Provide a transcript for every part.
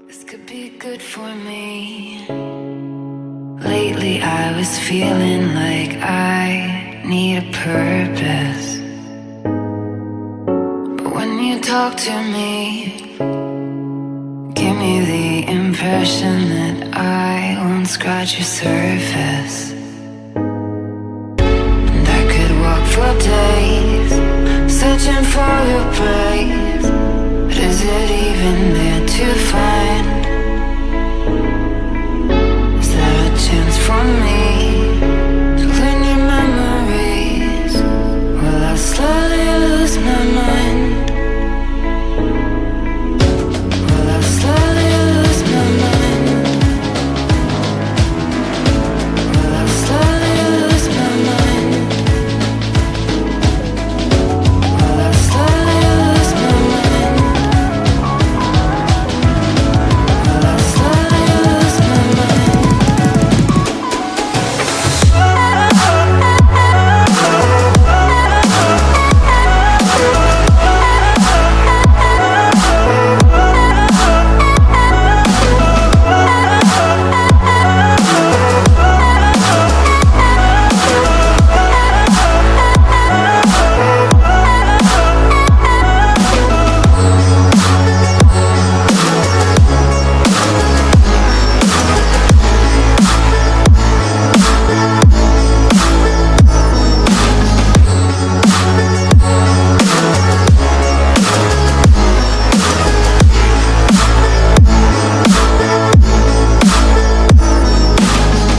This could be good for me. Lately I was feeling like I need a purpose. But when you talk to me, give me the impression that I won't scratch your surface. And I could walk for days, searching for your praise. But is it even there to find? Is there a chance for me to learn your memories? Will I slowly lose my mind? Will I slowly lose my mind? Will I slowly lose my mind? Will I slowly lose my mind? Will I slowly lose my mind?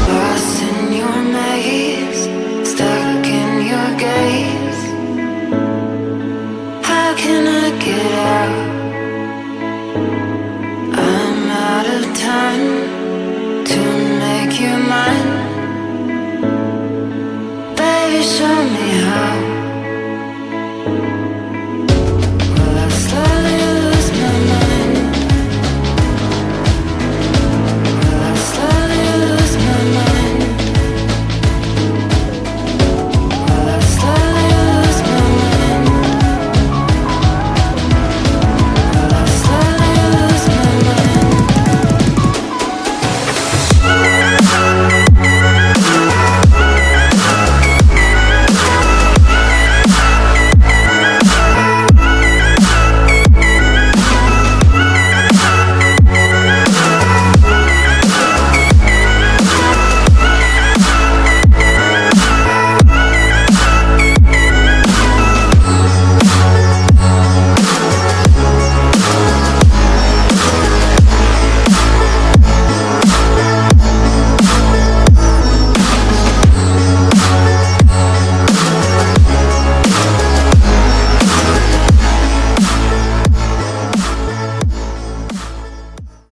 Lost in your maze, stuck in your gaze. How can I get out? I'm out of time to make you mine. Baby, show me